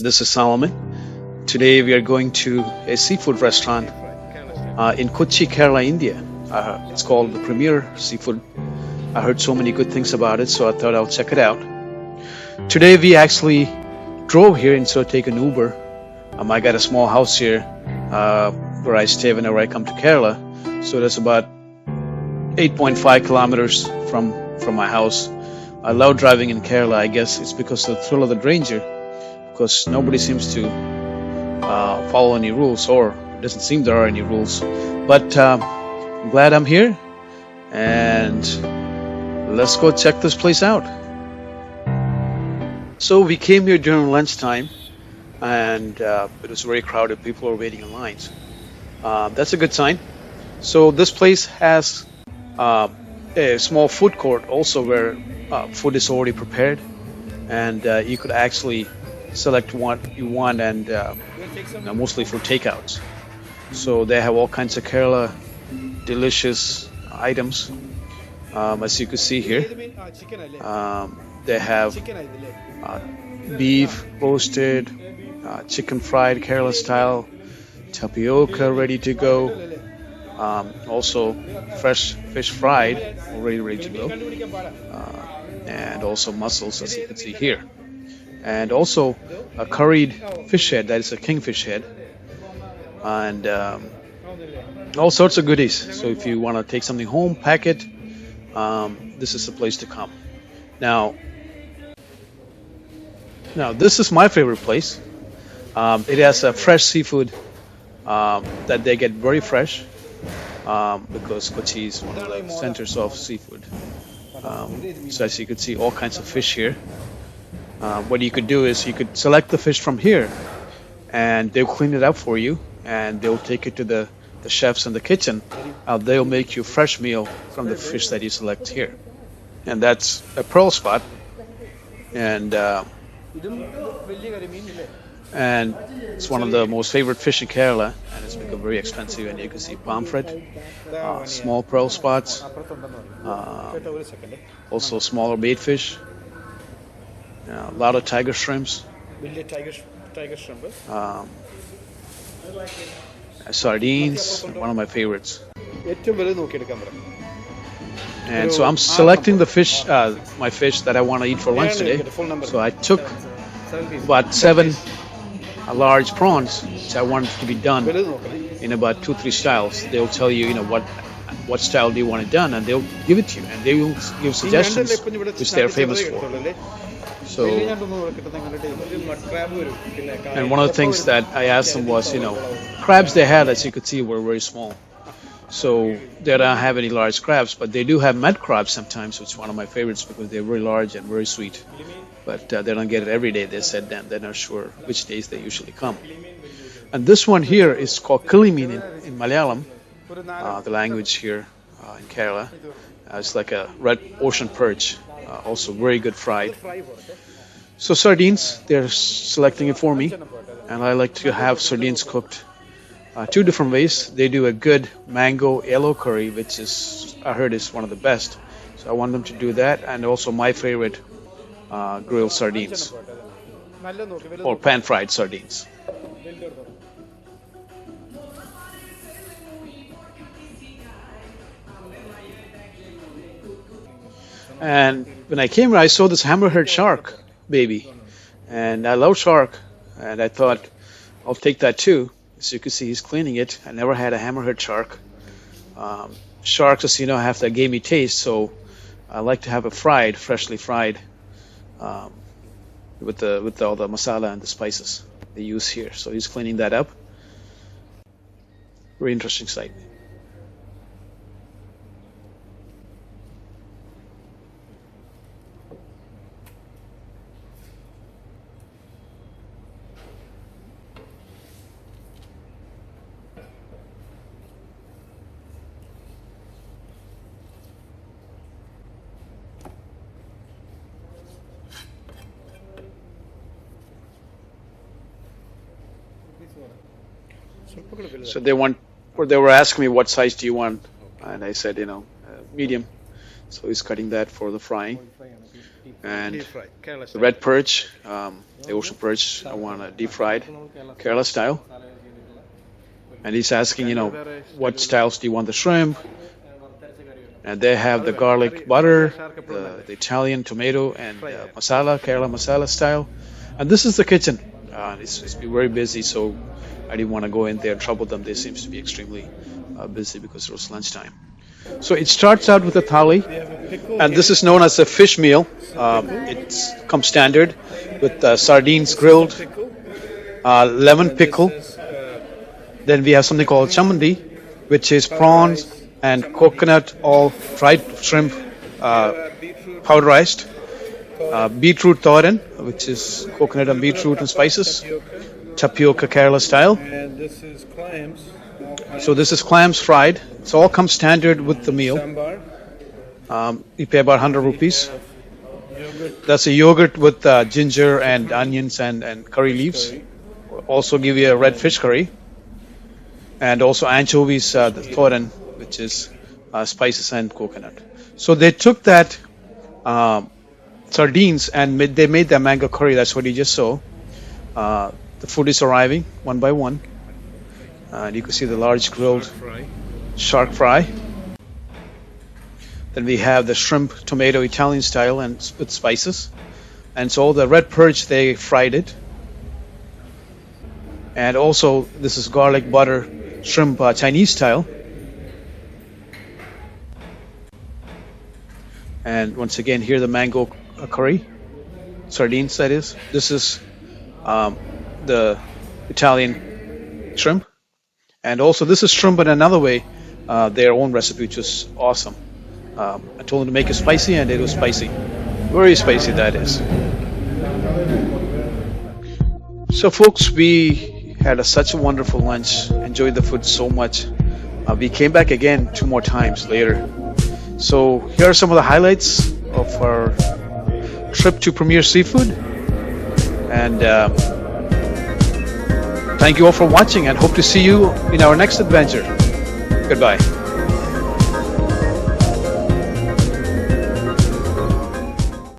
This is Solomon. Today we are going to a seafood restaurant in Kochi, Kerala, India. It's called the Premier Seafood. I heard so many good things about it, so I thought I'll check it out. Today we actually drove here instead of taking Uber. I got a small house here where I stay whenever I come to Kerala. So that's about 8.5 kilometers from my house. I love driving in Kerala. I guess it's because of the thrill of the danger, because nobody seems to follow any rules, or it doesn't seem there are any rules. But I'm glad I'm here, and let's go check this place out. So we came here during lunchtime, and it was very crowded. People were waiting in lines. That's a good sign. So this place has a small food court also, where food is already prepared, and you could actually select what you want, and mostly for takeouts. So they have all kinds of Kerala delicious items, as you can see here. They have beef roasted, chicken fried Kerala style, tapioca ready to go, also fresh fish fried already ready to go, and also mussels, as you can see here, and also a curried fish head, that is a kingfish head, and all sorts of goodies. So if you want to take something home, pack it, this is the place to come. Now this is my favorite place. It has a fresh seafood that they get very fresh, because Kochi is one of the centers of seafood. So as you can see, all kinds of fish here. What you could do is you could select the fish from here, and they'll clean it up for you, and they'll take it to the chefs in the kitchen. They'll make you a fresh meal from the fish that you select here. And that's a pearl spot, and it's one of the most favorite fish in Kerala, and it's become very expensive. And you can see pomfret, small pearl spots, also smaller bait fish, a lot of tiger shrimps, sardines, one of my favorites. And so I'm selecting the fish, my fish that I want to eat for lunch today. So I took about 7 large prawns, which I wanted to be done in about 2-3 styles. They'll tell you, what style do you want it done, and they'll give it to you, and they will give suggestions, which they're famous for. So, and one of the things that I asked them was, crabs they had, as you could see, were very small. So they don't have any large crabs, but they do have mud crabs sometimes, which is one of my favorites because they're very large and very sweet. But they don't get it every day, they said. Then they're not sure which days they usually come. And this one here is called kilimin in Malayalam, the language here in Kerala. It's like a red ocean perch, also very good fried. So sardines, they're selecting it for me, and I like to have sardines cooked 2 different ways. They do a good mango yellow curry, which I heard is one of the best. So I want them to do that, and also my favorite, grilled sardines or pan-fried sardines. And when I came here, I saw this hammerhead shark baby, and I love shark, and I thought I'll take that too. As you can see, he's cleaning it. I never had a hammerhead shark. Sharks, as you know, have that gamey taste, so I like to have it fried, freshly fried, with all the masala and the spices they use here. So he's cleaning that up. Very interesting sight. So they were asking me what size do you want, and I said, medium. So he's cutting that for the frying. And Deep fry, Kerala the style. red perch, the ocean perch, I want it deep fried, Kerala style. And he's asking, what styles do you want the shrimp? And they have the garlic butter, the Italian tomato, and masala, Kerala masala style. And this is the kitchen. It's been very busy, so I didn't want to go in there and trouble them. They seems to be extremely busy because it was lunchtime. So it starts out with a thali, and this is known as a fish meal. It comes standard with sardines grilled, lemon pickle. Then we have something called chamandi, which is prawns and coconut, all fried shrimp, powderized. Beetroot thoran, which is coconut and beetroot and spices. Tapioca Kerala style. And this is clams. So this is clams fried. It all comes standard with the meal. Sambar. You pay about 100 rupees. Yogurt. That's a yogurt with ginger and onions and curry leaves. Also give you a red fish curry. And also anchovies, the thoran, which is spices and coconut. So they took that sardines and they made their mango curry. That's what you just saw. The food is arriving one by one. And you can see the large grilled Fry. shark fry. Then we have the shrimp tomato Italian style and with spices. And so the red perch, they fried it. And also this is garlic butter shrimp Chinese style. And once again here the mango curry, sardines that is. This is the Italian shrimp. And also this is shrimp in another way, their own recipe, which is awesome. I told them to make it spicy and it was spicy. Very spicy that is. So folks, we had such a wonderful lunch, enjoyed the food so much. We came back again 2 more times later. So here are some of the highlights of our trip to Premier Seafood. And thank you all for watching and hope to see you in our next adventure. Goodbye.